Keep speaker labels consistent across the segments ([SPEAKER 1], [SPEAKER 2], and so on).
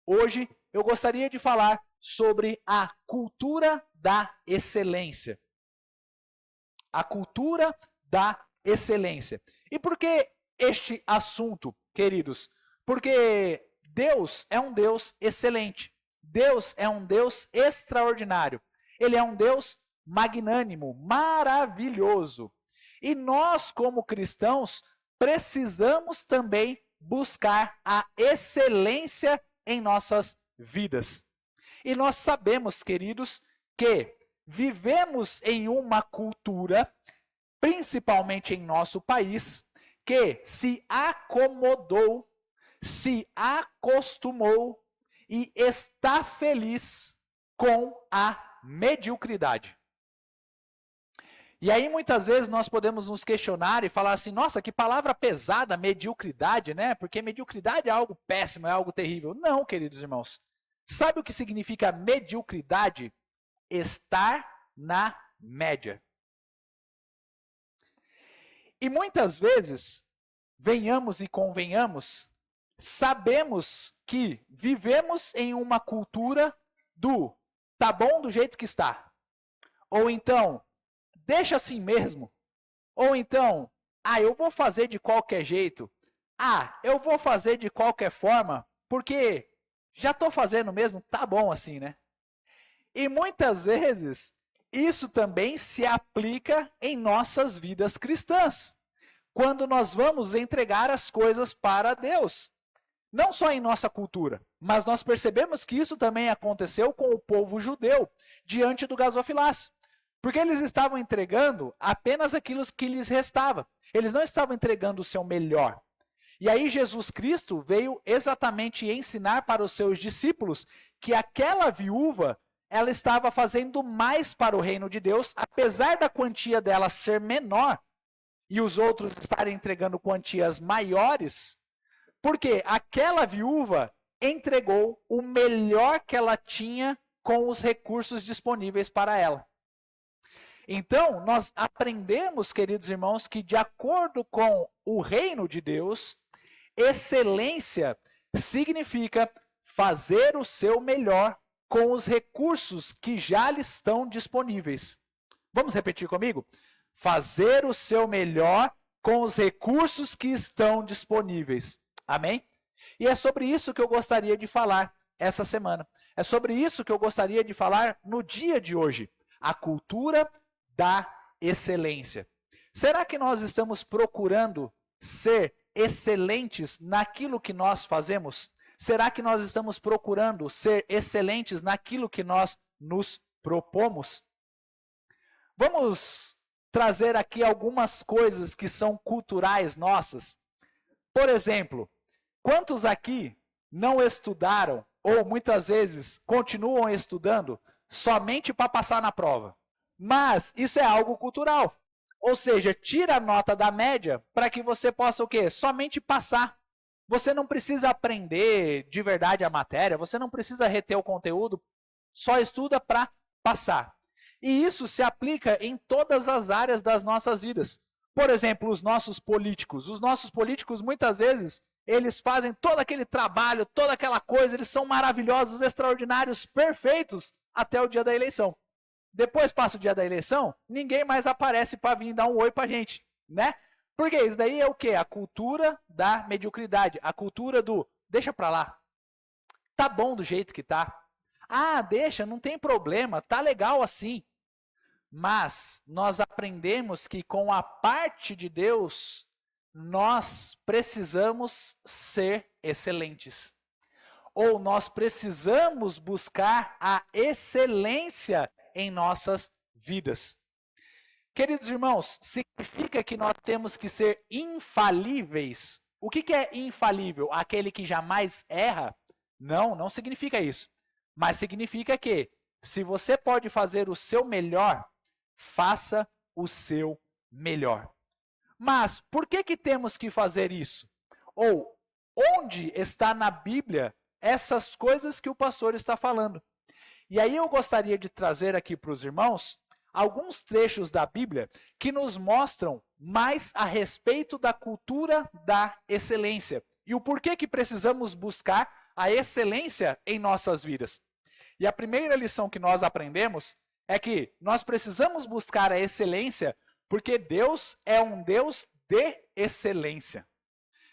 [SPEAKER 1] Hoje eu gostaria de falar sobre a cultura da excelência. A cultura da excelência. E por que este assunto, queridos? Porque Deus é um Deus excelente. Deus é um Deus extraordinário. Ele é um Deus magnânimo, maravilhoso. E nós, como cristãos, precisamos também buscar a excelência em nossas vidas. E nós sabemos, queridos, que vivemos em uma cultura, principalmente em nosso país, que se acomodou, se acostumou e está feliz com a mediocridade. E aí muitas vezes nós podemos nos questionar e falar assim, nossa, que palavra pesada, mediocridade, né? Porque mediocridade é algo péssimo, é algo terrível. Não, queridos irmãos. Sabe o que significa mediocridade? Estar na média. E muitas vezes, venhamos e convenhamos, sabemos que vivemos em uma cultura do tá bom do jeito que está. Ou então, deixa assim mesmo. Ou então, eu vou fazer de qualquer jeito. Eu vou fazer de qualquer forma, porque já estou fazendo mesmo, tá bom assim, né? E muitas vezes, isso também se aplica em nossas vidas cristãs. Quando nós vamos entregar as coisas para Deus. Não só em nossa cultura, mas nós percebemos que isso também aconteceu com o povo judeu, diante do gasofilácio. Porque eles estavam entregando apenas aquilo que lhes restava. Eles não estavam entregando o seu melhor. E aí Jesus Cristo veio exatamente ensinar para os seus discípulos que aquela viúva, ela estava fazendo mais para o reino de Deus, apesar da quantia dela ser menor, e os outros estarem entregando quantias maiores, porque aquela viúva entregou o melhor que ela tinha com os recursos disponíveis para ela. Então, nós aprendemos, queridos irmãos, que de acordo com o reino de Deus, excelência significa fazer o seu melhor com os recursos que já lhe estão disponíveis. Vamos repetir comigo? Fazer o seu melhor com os recursos que estão disponíveis. Amém? E é sobre isso que eu gostaria de falar essa semana. É sobre isso que eu gostaria de falar no dia de hoje. A cultura da excelência. Será que nós estamos procurando ser excelentes naquilo que nós fazemos? Será que nós estamos procurando ser excelentes naquilo que nós nos propomos? Vamos trazer aqui algumas coisas que são culturais nossas. Por exemplo, quantos aqui não estudaram ou muitas vezes continuam estudando somente para passar na prova? Mas isso é algo cultural. Ou seja, tira a nota da média para que você possa o quê? Somente passar. Você não precisa aprender de verdade a matéria, você não precisa reter o conteúdo, só estuda para passar. E isso se aplica em todas as áreas das nossas vidas. Por exemplo, os nossos políticos. Os nossos políticos, muitas vezes, eles fazem todo aquele trabalho, toda aquela coisa, eles são maravilhosos, extraordinários, perfeitos, até o dia da eleição. Depois passa o dia da eleição, ninguém mais aparece para vir dar um oi para a gente, né? Porque isso daí é o quê? A cultura da mediocridade, a cultura do deixa para lá. Tá bom do jeito que tá. Deixa, não tem problema, tá legal assim. Mas nós aprendemos que com a parte de Deus, nós precisamos ser excelentes. Ou nós precisamos buscar a excelência em nossas vidas. Queridos irmãos, significa que nós temos que ser infalíveis. O que é infalível? Aquele que jamais erra? Não, não significa isso. Mas significa que, se você pode fazer o seu melhor, faça o seu melhor. Mas por que temos que fazer isso? Ou onde está na Bíblia essas coisas que o pastor está falando? E aí eu gostaria de trazer aqui para os irmãos alguns trechos da Bíblia que nos mostram mais a respeito da cultura da excelência e o porquê que precisamos buscar a excelência em nossas vidas. E a primeira lição que nós aprendemos é que nós precisamos buscar a excelência porque Deus é um Deus de excelência.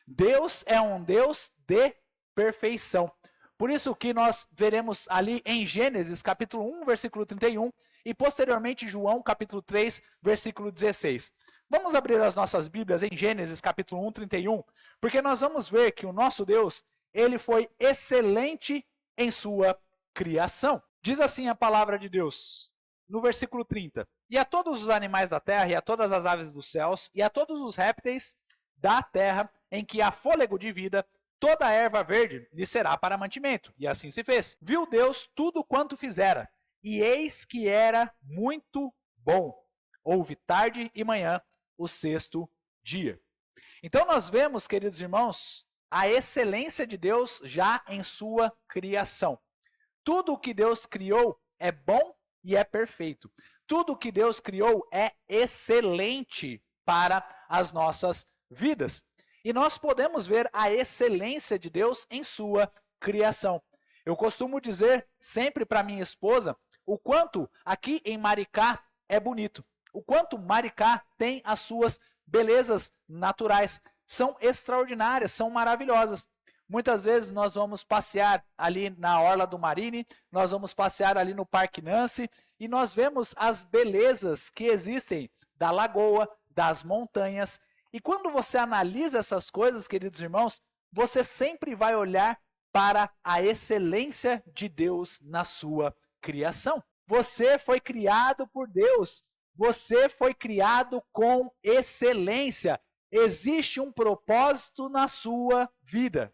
[SPEAKER 1] Deus é um Deus de perfeição. Por isso que nós veremos ali em Gênesis capítulo 1, versículo 31 e posteriormente João capítulo 3, versículo 16. Vamos abrir as nossas Bíblias em Gênesis capítulo 1, 31, porque nós vamos ver que o nosso Deus, ele foi excelente em sua criação. Diz assim a palavra de Deus, no versículo 30. E a todos os animais da terra, e a todas as aves dos céus, e a todos os répteis da terra, em que há fôlego de vida, toda a erva verde lhe será para mantimento. E assim se fez. Viu Deus tudo quanto fizera, e eis que era muito bom. Houve tarde e manhã, o sexto dia. Então nós vemos, queridos irmãos, a excelência de Deus já em sua criação. Tudo o que Deus criou é bom e é perfeito. Tudo o que Deus criou é excelente para as nossas vidas. E nós podemos ver a excelência de Deus em sua criação. Eu costumo dizer sempre para minha esposa o quanto aqui em Maricá é bonito. O quanto Maricá tem as suas belezas naturais. São extraordinárias, são maravilhosas. Muitas vezes nós vamos passear ali na Orla do Marine, nós vamos passear ali no Parque Nancy e nós vemos as belezas que existem da lagoa, das montanhas. E quando você analisa essas coisas, queridos irmãos, você sempre vai olhar para a excelência de Deus na sua criação. Você foi criado por Deus. Você foi criado com excelência. Existe um propósito na sua vida.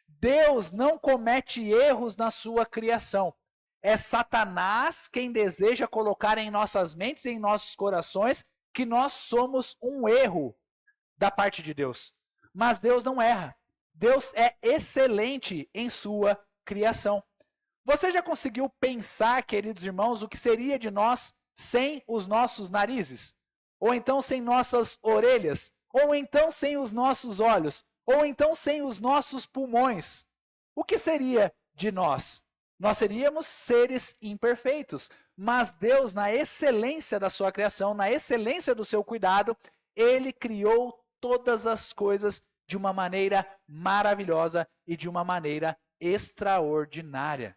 [SPEAKER 1] Deus não comete erros na sua criação. É Satanás quem deseja colocar em nossas mentes e em nossos corações que nós somos um erro da parte de Deus. Mas Deus não erra. Deus é excelente em sua criação. Você já conseguiu pensar, queridos irmãos, o que seria de nós sem os nossos narizes? Ou então sem nossas orelhas? Ou então sem os nossos olhos? Ou então sem os nossos pulmões? O que seria de nós? Nós seríamos seres imperfeitos, mas Deus, na excelência da sua criação, na excelência do seu cuidado, Ele criou todas as coisas de uma maneira maravilhosa e de uma maneira extraordinária.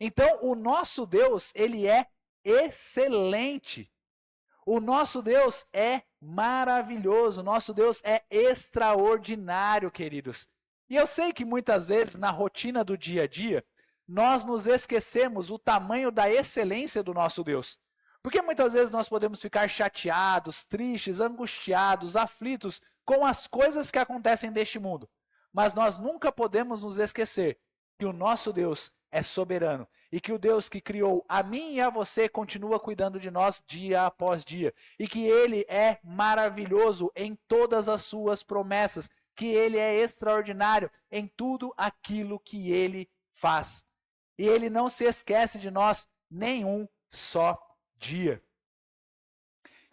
[SPEAKER 1] Então, o nosso Deus, Ele é excelente. O nosso Deus é maravilhoso, o nosso Deus é extraordinário, queridos. E eu sei que muitas vezes, na rotina do dia a dia, nós nos esquecemos o tamanho da excelência do nosso Deus. Porque muitas vezes nós podemos ficar chateados, tristes, angustiados, aflitos com as coisas que acontecem neste mundo. Mas nós nunca podemos nos esquecer que o nosso Deus é soberano e que o Deus que criou a mim e a você continua cuidando de nós dia após dia e que Ele é maravilhoso em todas as suas promessas, que Ele é extraordinário em tudo aquilo que Ele faz. E Ele não se esquece de nós nenhum só dia.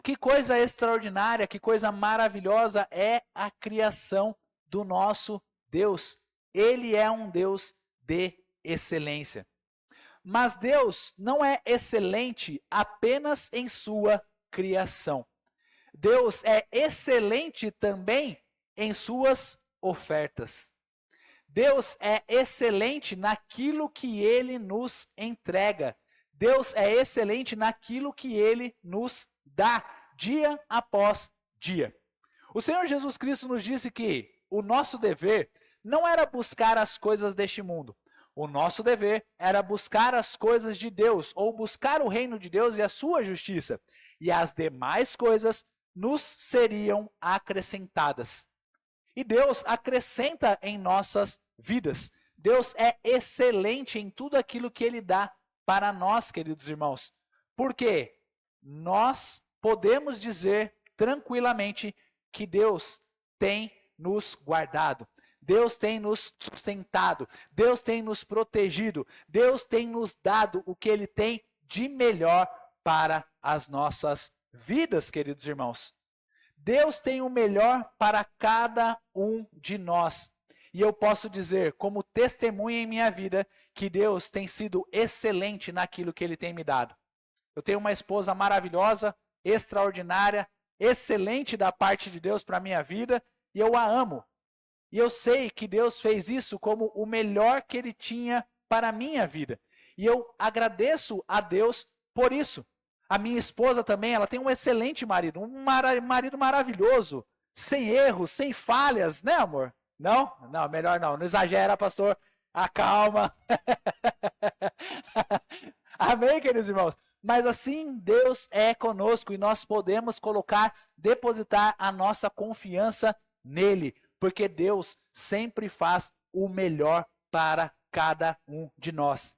[SPEAKER 1] Que coisa extraordinária, que coisa maravilhosa é a criação do nosso Deus. Ele é um Deus de excelência. Mas Deus não é excelente apenas em sua criação. Deus é excelente também em suas ofertas. Deus é excelente naquilo que Ele nos entrega. Deus é excelente naquilo que Ele nos dá, dia após dia. O Senhor Jesus Cristo nos disse que o nosso dever não era buscar as coisas deste mundo. O nosso dever era buscar as coisas de Deus, ou buscar o reino de Deus e a sua justiça. E as demais coisas nos seriam acrescentadas. E Deus acrescenta em nossas vidas. Deus é excelente em tudo aquilo que Ele dá para nós, queridos irmãos. Porque nós podemos dizer tranquilamente que Deus tem nos guardado. Deus tem nos sustentado, Deus tem nos protegido, Deus tem nos dado o que Ele tem de melhor para as nossas vidas, queridos irmãos. Deus tem o melhor para cada um de nós. E eu posso dizer, como testemunha em minha vida, que Deus tem sido excelente naquilo que Ele tem me dado. Eu tenho uma esposa maravilhosa, extraordinária, excelente da parte de Deus para a minha vida, e eu a amo. E eu sei que Deus fez isso como o melhor que Ele tinha para a minha vida. E eu agradeço a Deus por isso. A minha esposa também, ela tem um excelente marido, um marido maravilhoso, sem erros, sem falhas, né, amor? Não? Não, melhor não. Não exagera, pastor. Acalma. Amém, queridos irmãos? Mas assim Deus é conosco e nós podemos depositar a nossa confiança nele, porque Deus sempre faz o melhor para cada um de nós.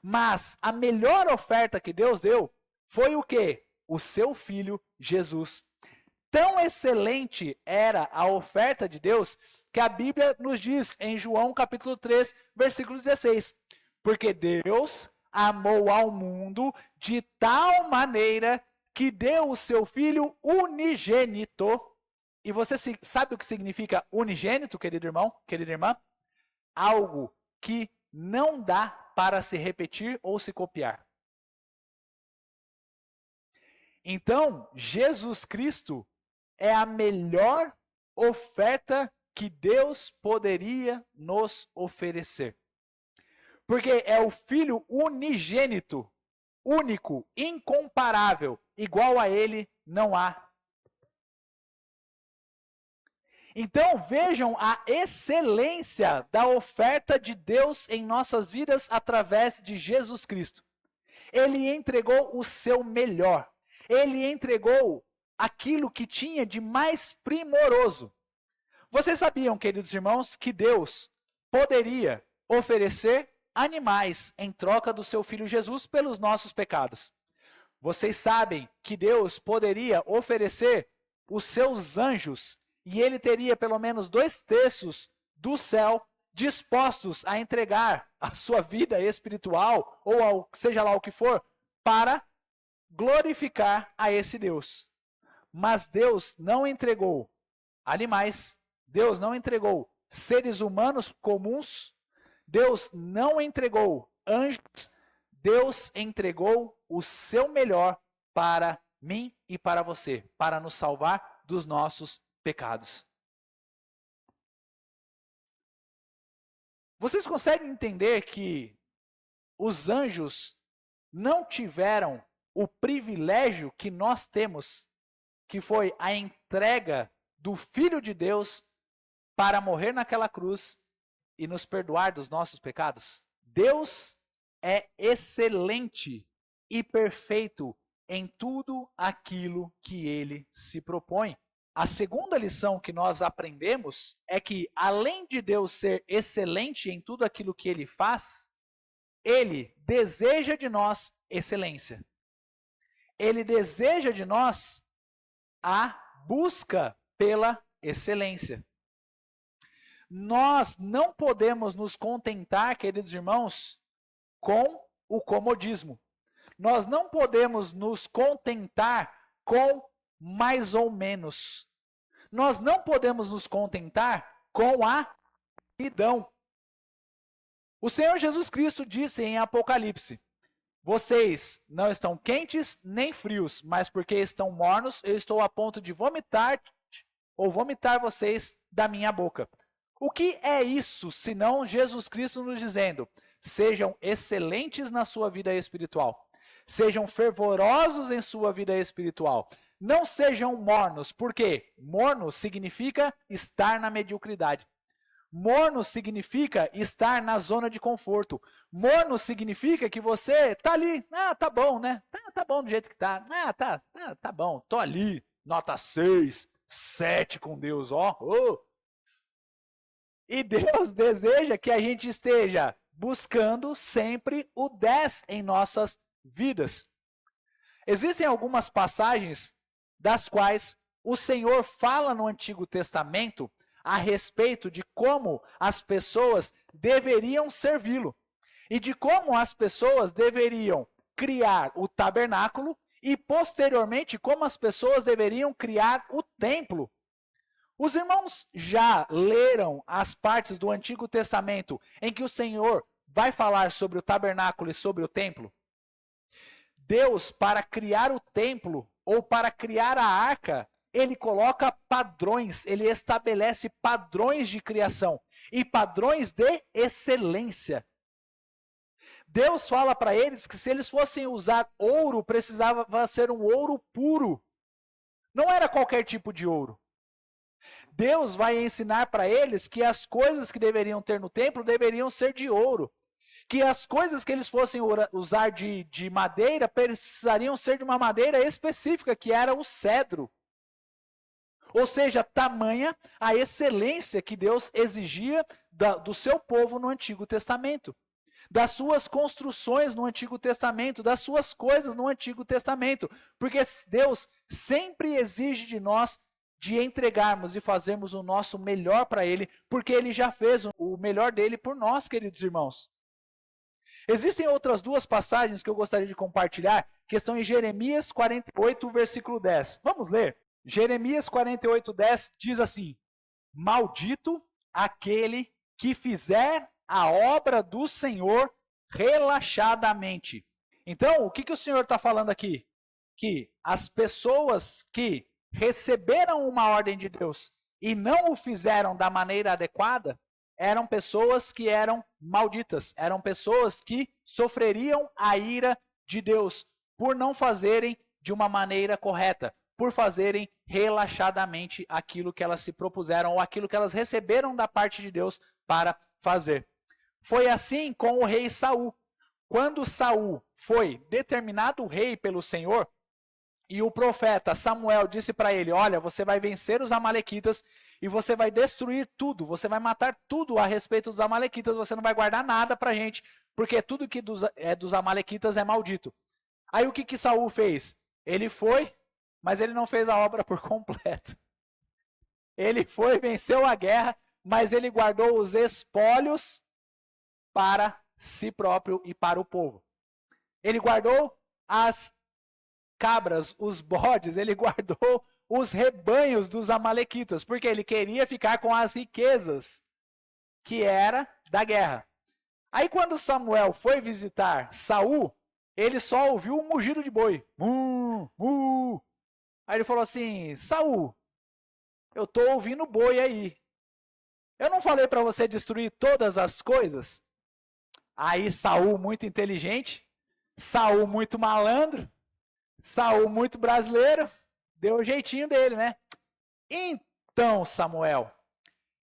[SPEAKER 1] Mas a melhor oferta que Deus deu foi o quê? O seu Filho Jesus. Tão excelente era a oferta de Deus que a Bíblia nos diz em João capítulo 3, versículo 16. Porque Deus amou ao mundo de tal maneira que deu o seu Filho unigênito. E você sabe o que significa unigênito, querido irmão, querida irmã? Algo que não dá para se repetir ou se copiar. Então, Jesus Cristo é a melhor oferta que Deus poderia nos oferecer. Porque é o Filho unigênito, único, incomparável, igual a Ele não há. Então vejam a excelência da oferta de Deus em nossas vidas através de Jesus Cristo. Ele entregou o seu melhor. Ele entregou aquilo que tinha de mais primoroso. Vocês sabiam, queridos irmãos, que Deus poderia oferecer animais em troca do seu Filho Jesus pelos nossos pecados? Vocês sabem que Deus poderia oferecer os seus anjos e ele teria pelo menos 2/3 do céu dispostos a entregar a sua vida espiritual, ou seja lá o que for, para glorificar a esse Deus. Mas Deus não entregou animais, Deus não entregou seres humanos comuns, Deus não entregou anjos, Deus entregou o seu melhor para mim e para você, para nos salvar dos nossos pecados. Vocês conseguem entender que os anjos não tiveram o privilégio que nós temos, que foi a entrega do Filho de Deus para morrer naquela cruz e nos perdoar dos nossos pecados? Deus é excelente e perfeito em tudo aquilo que ele se propõe. A segunda lição que nós aprendemos é que, além de Deus ser excelente em tudo aquilo que ele faz, ele deseja de nós excelência. Ele deseja de nós a busca pela excelência. Nós não podemos nos contentar, queridos irmãos, com o comodismo. Nós não podemos nos contentar com mais ou menos. Nós não podemos nos contentar com a idão. O Senhor Jesus Cristo disse em Apocalipse: vocês não estão quentes nem frios, mas porque estão mornos, eu estou a ponto de vomitar vocês da minha boca. O que é isso, senão Jesus Cristo nos dizendo: sejam excelentes na sua vida espiritual, sejam fervorosos em sua vida espiritual, não sejam mornos, porque morno significa estar na mediocridade. Morno significa estar na zona de conforto. Morno significa que você tá ali, tá bom, né? Tá bom do jeito que tá. Tá bom, tô ali, nota 6, 7 com Deus, ó. E Deus deseja que a gente esteja buscando sempre o 10 em nossas vidas. Existem algumas passagens das quais o Senhor fala no Antigo Testamento a respeito de como as pessoas deveriam servi-lo e de como as pessoas deveriam criar o tabernáculo e, posteriormente, como as pessoas deveriam criar o templo. Os irmãos já leram as partes do Antigo Testamento em que o Senhor vai falar sobre o tabernáculo e sobre o templo? Deus, para criar o templo ou para criar a arca, ele coloca padrões, ele estabelece padrões de criação e padrões de excelência. Deus fala para eles que se eles fossem usar ouro, precisava ser um ouro puro. Não era qualquer tipo de ouro. Deus vai ensinar para eles que as coisas que deveriam ter no templo deveriam ser de ouro. Que as coisas que eles fossem usar de madeira precisariam ser de uma madeira específica, que era o cedro. Ou seja, tamanha a excelência que Deus exigia do seu povo no Antigo Testamento. Das suas construções no Antigo Testamento, das suas coisas no Antigo Testamento. Porque Deus sempre exige de nós de entregarmos e fazermos o nosso melhor para Ele, porque Ele já fez o melhor dele por nós, queridos irmãos. Existem outras duas passagens que eu gostaria de compartilhar, que estão em Jeremias 48, versículo 10. Vamos ler? Jeremias 48, 10 diz assim: Maldito aquele que fizer a obra do Senhor relaxadamente. Então, o que o Senhor está falando aqui? Que as pessoas que receberam uma ordem de Deus e não o fizeram da maneira adequada, eram pessoas que eram malditas, eram pessoas que sofreriam a ira de Deus por não fazerem de uma maneira correta, por fazerem relaxadamente aquilo que elas se propuseram ou aquilo que elas receberam da parte de Deus para fazer. Foi assim com o rei Saul. Quando Saul foi determinado rei pelo Senhor, e o profeta Samuel disse para ele: olha, você vai vencer os amalequitas e você vai destruir tudo, você vai matar tudo a respeito dos amalequitas, você não vai guardar nada para a gente, porque tudo que é dos amalequitas é maldito. Aí o que Saul fez? Ele foi, mas ele não fez a obra por completo. Ele foi, venceu a guerra, mas ele guardou os espólios para si próprio e para o povo. Ele guardou as cabras, os bodes, ele guardou os rebanhos dos amalequitas, porque ele queria ficar com as riquezas que era da guerra. Aí quando Samuel foi visitar Saul, ele só ouviu um mugido de boi. Aí ele falou assim: Saul, eu estou ouvindo boi aí. Eu não falei para você destruir todas as coisas? Aí Saul, muito inteligente, Saul muito malandro, Saul muito brasileiro, deu o jeitinho dele, né? Então, Samuel,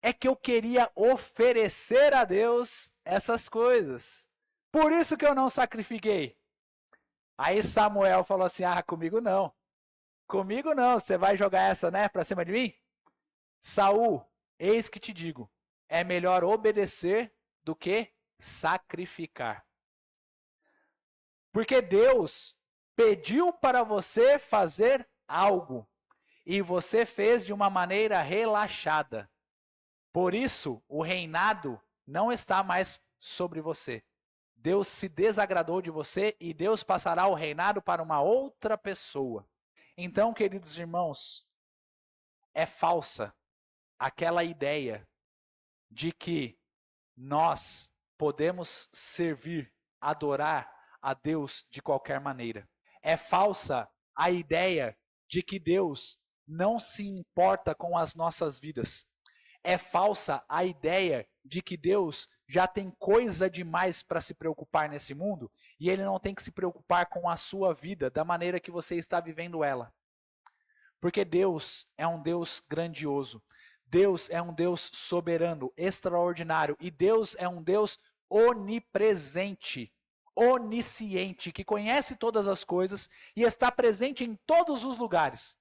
[SPEAKER 1] é que eu queria oferecer a Deus essas coisas. Por isso que eu não sacrifiquei. Aí Samuel falou assim: ah, comigo não. Comigo não, você vai jogar essa, né, para cima de mim? Saul, eis que te digo, é melhor obedecer do que sacrificar. Porque Deus pediu para você fazer algo e você fez de uma maneira relaxada. Por isso, o reinado não está mais sobre você. Deus se desagradou de você e Deus passará o reinado para uma outra pessoa. Então, queridos irmãos, é falsa aquela ideia de que nós podemos servir, adorar a Deus de qualquer maneira. É falsa a ideia de que Deus não se importa com as nossas vidas. É falsa a ideia de que Deus já tem coisa demais para se preocupar nesse mundo e Ele não tem que se preocupar com a sua vida da maneira que você está vivendo ela. Porque Deus é um Deus grandioso. Deus é um Deus soberano, extraordinário. E Deus é um Deus onipresente, onisciente, que conhece todas as coisas e está presente em todos os lugares.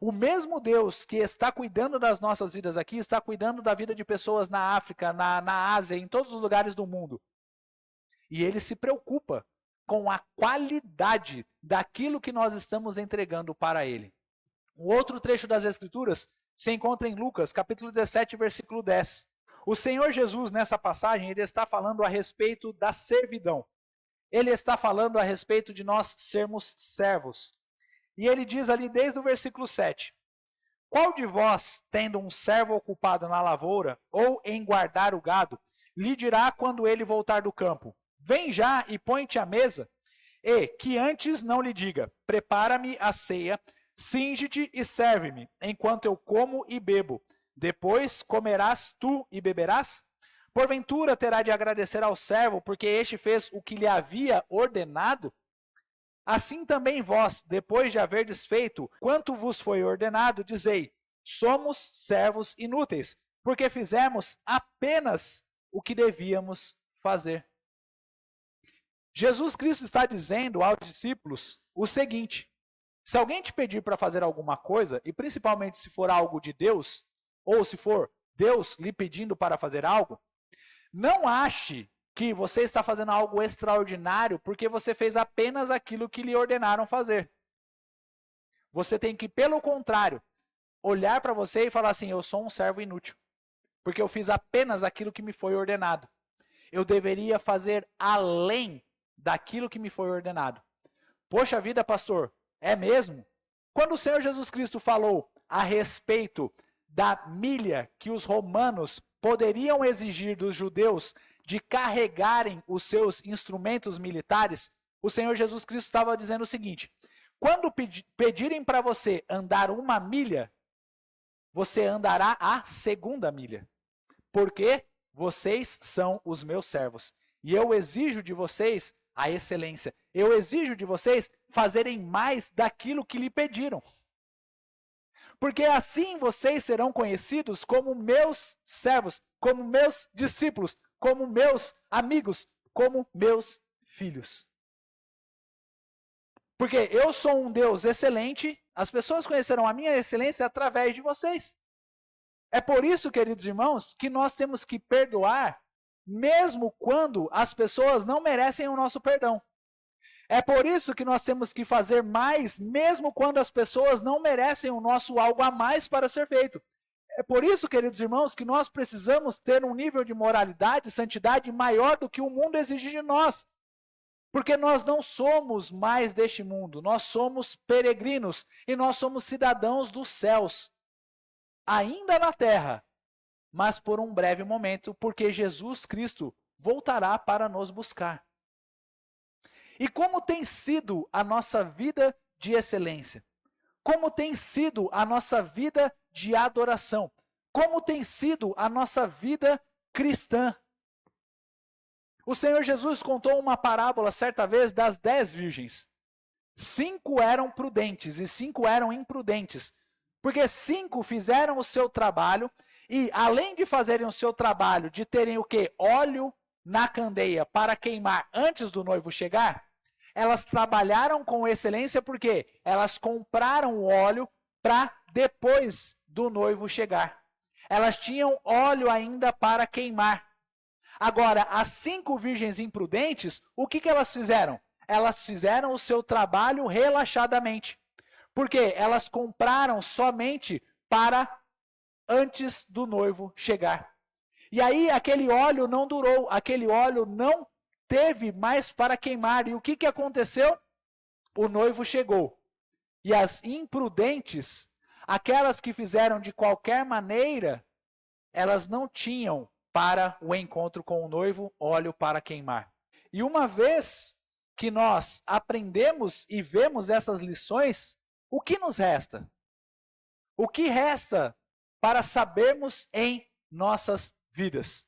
[SPEAKER 1] O mesmo Deus que está cuidando das nossas vidas aqui, está cuidando da vida de pessoas na África, na Ásia, em todos os lugares do mundo. E Ele se preocupa com a qualidade daquilo que nós estamos entregando para Ele. Um outro trecho das Escrituras se encontra em Lucas, capítulo 17, versículo 10. O Senhor Jesus, nessa passagem, ele está falando a respeito da servidão. Ele está falando a respeito de nós sermos servos. E ele diz ali desde o versículo 7, Qual de vós, tendo um servo ocupado na lavoura ou em guardar o gado, lhe dirá quando ele voltar do campo: vem já e põe-te à mesa? E que antes não lhe diga: prepara-me a ceia, cinge-te e serve-me, enquanto eu como e bebo. Depois comerás tu e beberás? Porventura terá de agradecer ao servo, porque este fez o que lhe havia ordenado? Assim também vós, depois de haverdes feito quanto vos foi ordenado, dizei: somos servos inúteis, porque fizemos apenas o que devíamos fazer. Jesus Cristo está dizendo aos discípulos o seguinte: se alguém te pedir para fazer alguma coisa, e principalmente se for algo de Deus, ou se for Deus lhe pedindo para fazer algo, não ache que você está fazendo algo extraordinário porque você fez apenas aquilo que lhe ordenaram fazer. Você tem que, pelo contrário, olhar para você e falar assim: eu sou um servo inútil, porque eu fiz apenas aquilo que me foi ordenado. Eu deveria fazer além daquilo que me foi ordenado. Poxa vida, pastor, é mesmo? Quando o Senhor Jesus Cristo falou a respeito da milha que os romanos poderiam exigir dos judeus de carregarem os seus instrumentos militares, o Senhor Jesus Cristo estava dizendo o seguinte: quando pedirem para você andar 1 milha, você andará a 2ª milha, porque vocês são os meus servos, e eu exijo de vocês a excelência, eu exijo de vocês fazerem mais daquilo que lhe pediram. Porque assim vocês serão conhecidos como meus servos, como meus discípulos, como meus amigos, como meus filhos. Porque eu sou um Deus excelente, as pessoas conhecerão a minha excelência através de vocês. É por isso, queridos irmãos, que nós temos que perdoar, mesmo quando as pessoas não merecem o nosso perdão. É por isso que nós temos que fazer mais, mesmo quando as pessoas não merecem o nosso algo a mais para ser feito. É por isso, queridos irmãos, que nós precisamos ter um nível de moralidade e santidade maior do que o mundo exige de nós. Porque nós não somos mais deste mundo, nós somos peregrinos e nós somos cidadãos dos céus. Ainda na terra, mas por um breve momento, porque Jesus Cristo voltará para nos buscar. E como tem sido a nossa vida de excelência? Como tem sido a nossa vida de adoração? Como tem sido a nossa vida cristã? O Senhor Jesus contou uma parábola certa vez das 10 virgens. 5 eram prudentes e 5 eram imprudentes. Porque 5 fizeram o seu trabalho e, além de fazerem o seu trabalho, de terem o quê? Óleo na candeia para queimar antes do noivo chegar, elas trabalharam com excelência porque elas compraram o óleo para depois do noivo chegar. Elas tinham óleo ainda para queimar. Agora, as 5 virgens imprudentes, o que elas fizeram? Elas fizeram o seu trabalho relaxadamente. Porque elas compraram somente para antes do noivo chegar. E aí aquele óleo não durou, aquele óleo não teve mais para queimar. E o que aconteceu? O noivo chegou. E as imprudentes, aquelas que fizeram de qualquer maneira, elas não tinham para o encontro com o noivo óleo para queimar. E uma vez que nós aprendemos e vemos essas lições, o que nos resta? O que resta para sabermos em nossas vidas?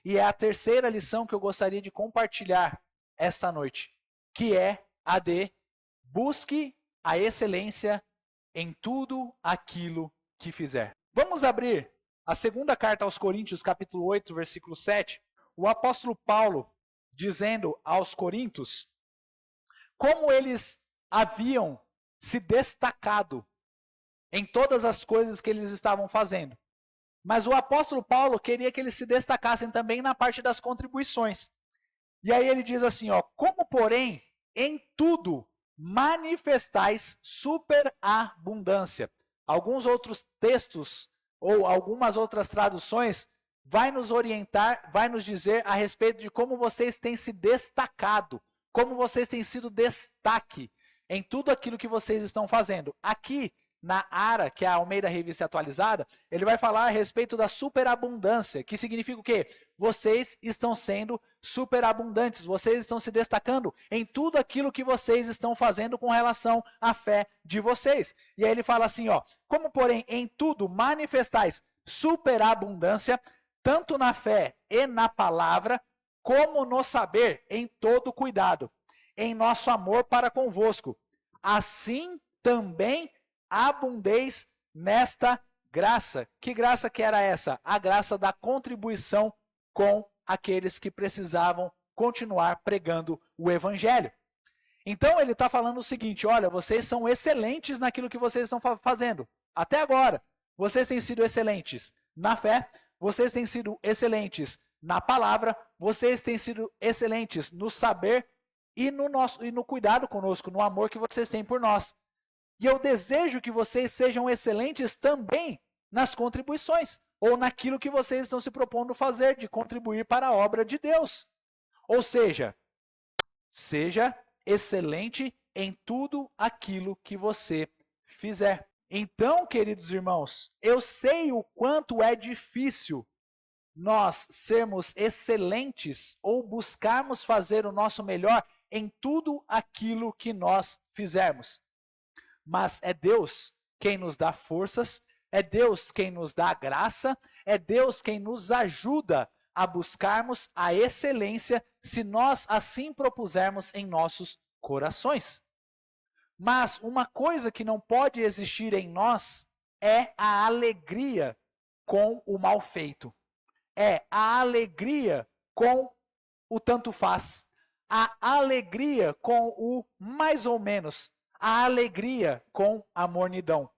[SPEAKER 1] E é a terceira lição que eu gostaria de compartilhar esta noite, que é a de busque a excelência em tudo aquilo que fizer. Vamos abrir a 2ª carta aos Coríntios, capítulo 8, versículo 7. O apóstolo Paulo dizendo aos coríntios como eles haviam se destacado em todas as coisas que eles estavam fazendo. Mas o apóstolo Paulo queria que eles se destacassem também na parte das contribuições. E aí ele diz assim, ó, como porém em tudo manifestais superabundância. Alguns outros textos ou algumas outras traduções vai nos orientar, vai nos dizer a respeito de como vocês têm se destacado, como vocês têm sido destaque em tudo aquilo que vocês estão fazendo. Aqui na ARA, que é a Almeida Revista Atualizada, ele vai falar a respeito da superabundância, que significa o quê? Vocês estão sendo superabundantes, vocês estão se destacando em tudo aquilo que vocês estão fazendo com relação à fé de vocês. E aí ele fala assim, ó, como porém em tudo manifestais superabundância, tanto na fé e na palavra, como no saber, em todo cuidado, em nosso amor para convosco. Assim também abundeis nesta graça. Que graça que era essa? A graça da contribuição com aqueles que precisavam continuar pregando o evangelho. Então ele está falando o seguinte, olha, vocês são excelentes naquilo que vocês estão fazendo. Até agora, vocês têm sido excelentes na fé, vocês têm sido excelentes na palavra, vocês têm sido excelentes no saber e no cuidado conosco, no amor que vocês têm por nós. E eu desejo que vocês sejam excelentes também nas contribuições, ou naquilo que vocês estão se propondo fazer, de contribuir para a obra de Deus. Ou seja, seja excelente em tudo aquilo que você fizer. Então, queridos irmãos, eu sei o quanto é difícil nós sermos excelentes ou buscarmos fazer o nosso melhor em tudo aquilo que nós fizermos. Mas é Deus quem nos dá forças, é Deus quem nos dá graça, é Deus quem nos ajuda a buscarmos a excelência se nós assim propusermos em nossos corações. Mas uma coisa que não pode existir em nós é a alegria com o mal feito. É a alegria com o tanto faz. A alegria com o mais ou menos. A alegria com a mornidão.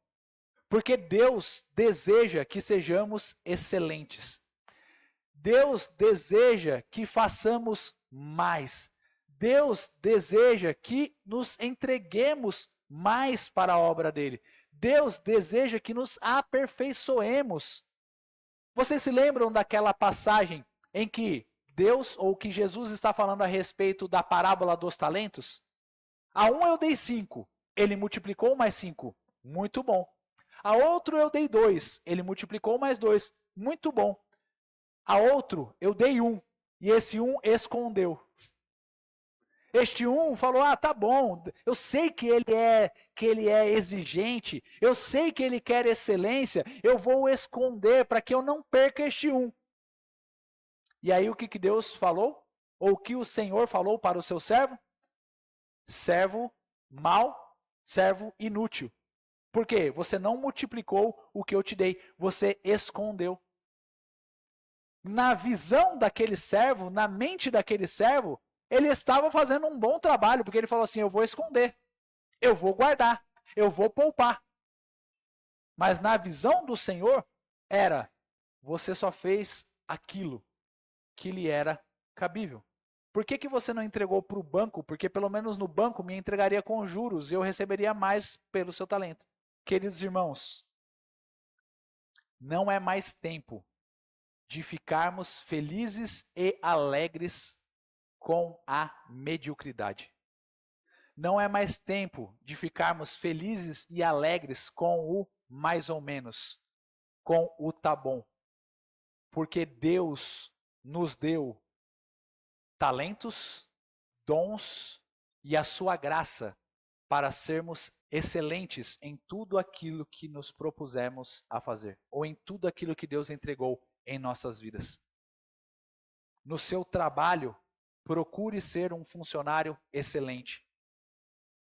[SPEAKER 1] Porque Deus deseja que sejamos excelentes. Deus deseja que façamos mais. Deus deseja que nos entreguemos mais para a obra dele. Deus deseja que nos aperfeiçoemos. Vocês se lembram daquela passagem em que Deus, ou que Jesus está falando a respeito da parábola dos talentos? A um eu dei 5, ele multiplicou mais 5, muito bom. A outro eu dei 2, ele multiplicou mais 2, muito bom. A outro eu dei 1, e esse 1 escondeu. Este falou, tá bom, eu sei que ele é exigente, eu sei que ele quer excelência, eu vou esconder para que eu não perca este 1. E aí o que Deus falou? Ou o que o Senhor falou para o seu servo? Servo mau, servo inútil. Por quê? Você não multiplicou o que eu te dei, você escondeu. Na visão daquele servo, na mente daquele servo, ele estava fazendo um bom trabalho, porque ele falou assim, eu vou esconder, eu vou guardar, eu vou poupar. Mas na visão do Senhor, era, você só fez aquilo que lhe era cabível. Por que você não entregou para o banco? Porque pelo menos no banco me entregaria com juros e eu receberia mais pelo seu talento. Queridos irmãos, não é mais tempo de ficarmos felizes e alegres com a mediocridade. Não é mais tempo de ficarmos felizes e alegres com o mais ou menos, com o tá bom. Porque Deus nos deu talentos, dons e a sua graça para sermos excelentes em tudo aquilo que nos propusemos a fazer, ou em tudo aquilo que Deus entregou em nossas vidas. No seu trabalho, procure ser um funcionário excelente.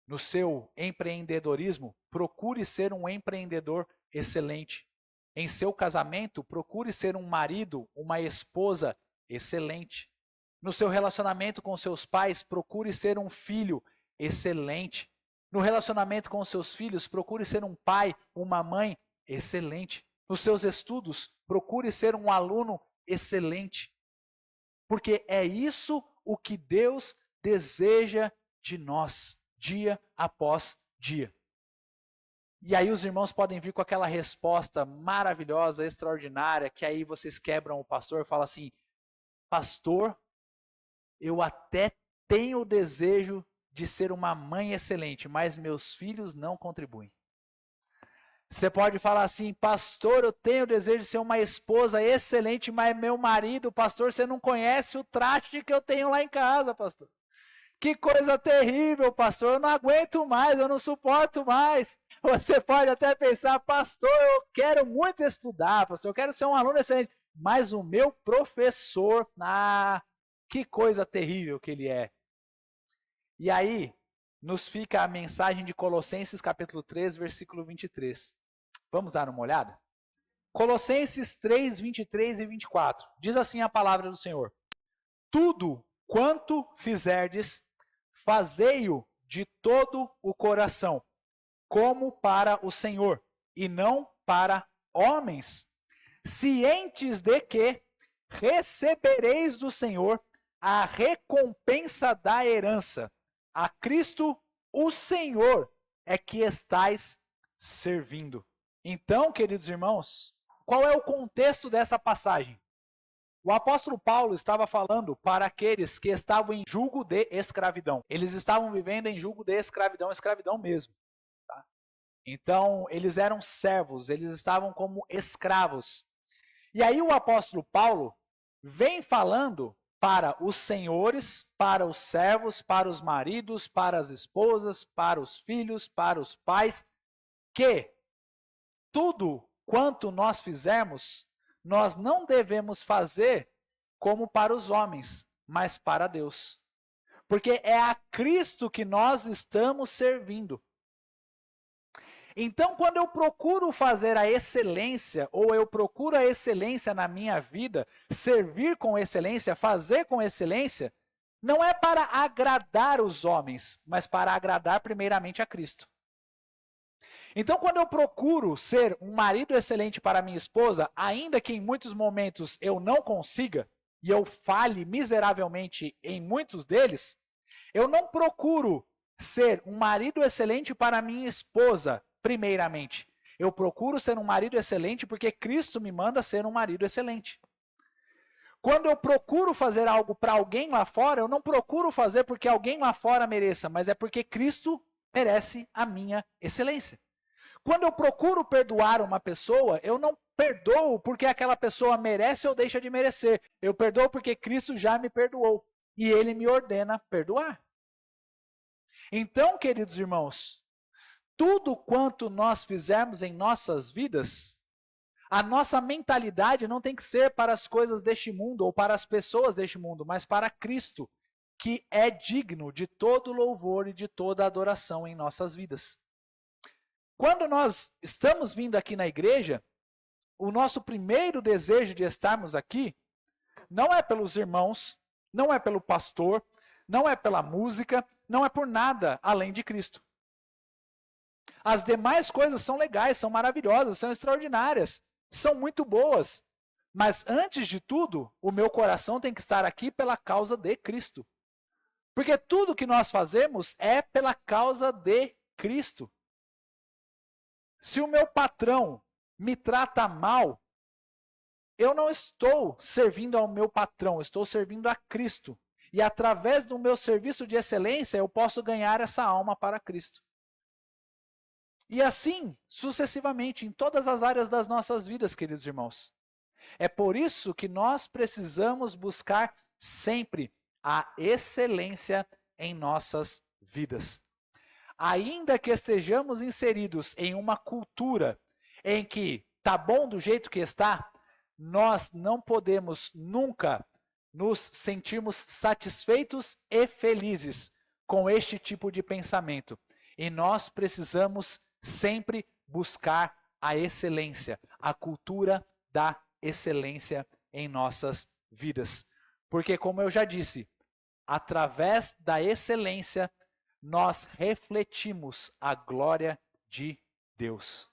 [SPEAKER 1] No seu empreendedorismo, procure ser um empreendedor excelente. Em seu casamento, procure ser um marido, uma esposa excelente. No seu relacionamento com seus pais, procure ser um filho excelente. No relacionamento com seus filhos, procure ser um pai, uma mãe excelente. Nos seus estudos, procure ser um aluno excelente. Porque é isso o que Deus deseja de nós, dia após dia. E aí os irmãos podem vir com aquela resposta maravilhosa, extraordinária, que aí vocês quebram o pastor e falam assim, pastor, eu até tenho o desejo de ser uma mãe excelente, mas meus filhos não contribuem. Você pode falar assim, pastor, eu tenho o desejo de ser uma esposa excelente, mas meu marido, pastor, você não conhece o traste que eu tenho lá em casa, pastor. Que coisa terrível, pastor, eu não aguento mais, eu não suporto mais. Você pode até pensar, pastor, eu quero muito estudar, pastor, eu quero ser um aluno excelente, mas o meu professor, que coisa terrível que ele é. E aí, nos fica a mensagem de Colossenses capítulo 3, versículo 23. Vamos dar uma olhada? Colossenses 3, 23 e 24. Diz assim a palavra do Senhor. Tudo quanto fizerdes, fazei-o de todo o coração, como para o Senhor, e não para homens, cientes de que recebereis do Senhor a recompensa da herança. A Cristo, o Senhor, é que estais servindo. Então, queridos irmãos, qual é o contexto dessa passagem? O apóstolo Paulo estava falando para aqueles que estavam em julgo de escravidão. Eles estavam vivendo em julgo de escravidão, escravidão mesmo. Tá? Então, eles eram servos, eles estavam como escravos. E aí o apóstolo Paulo vem falando para os senhores, para os servos, para os maridos, para as esposas, para os filhos, para os pais, que tudo quanto nós fizermos, nós não devemos fazer como para os homens, mas para Deus. Porque é a Cristo que nós estamos servindo. Então, quando eu procuro fazer a excelência, ou eu procuro a excelência na minha vida, servir com excelência, fazer com excelência, não é para agradar os homens, mas para agradar primeiramente a Cristo. Então, quando eu procuro ser um marido excelente para minha esposa, ainda que em muitos momentos eu não consiga, e eu falhe miseravelmente em muitos deles, eu não procuro ser um marido excelente para minha esposa, primeiramente. Eu procuro ser um marido excelente porque Cristo me manda ser um marido excelente. Quando eu procuro fazer algo para alguém lá fora, eu não procuro fazer porque alguém lá fora mereça, mas é porque Cristo merece a minha excelência. Quando eu procuro perdoar uma pessoa, eu não perdoo porque aquela pessoa merece ou deixa de merecer. Eu perdoo porque Cristo já me perdoou e Ele me ordena perdoar. Então, queridos irmãos, tudo quanto nós fizermos em nossas vidas, a nossa mentalidade não tem que ser para as coisas deste mundo ou para as pessoas deste mundo, mas para Cristo, que é digno de todo louvor e de toda adoração em nossas vidas. Quando nós estamos vindo aqui na igreja, o nosso primeiro desejo de estarmos aqui não é pelos irmãos, não é pelo pastor, não é pela música, não é por nada além de Cristo. As demais coisas são legais, são maravilhosas, são extraordinárias, são muito boas. Mas antes de tudo, o meu coração tem que estar aqui pela causa de Cristo. Porque tudo que nós fazemos é pela causa de Cristo. Se o meu patrão me trata mal, eu não estou servindo ao meu patrão, estou servindo a Cristo. E através do meu serviço de excelência, eu posso ganhar essa alma para Cristo. E assim, sucessivamente, em todas as áreas das nossas vidas, queridos irmãos. É por isso que nós precisamos buscar sempre a excelência em nossas vidas. Ainda que estejamos inseridos em uma cultura em que está bom do jeito que está, nós não podemos nunca nos sentirmos satisfeitos e felizes com este tipo de pensamento. E nós precisamos sempre buscar a excelência, a cultura da excelência em nossas vidas. Porque, como eu já disse, através da excelência, nós refletimos a glória de Deus.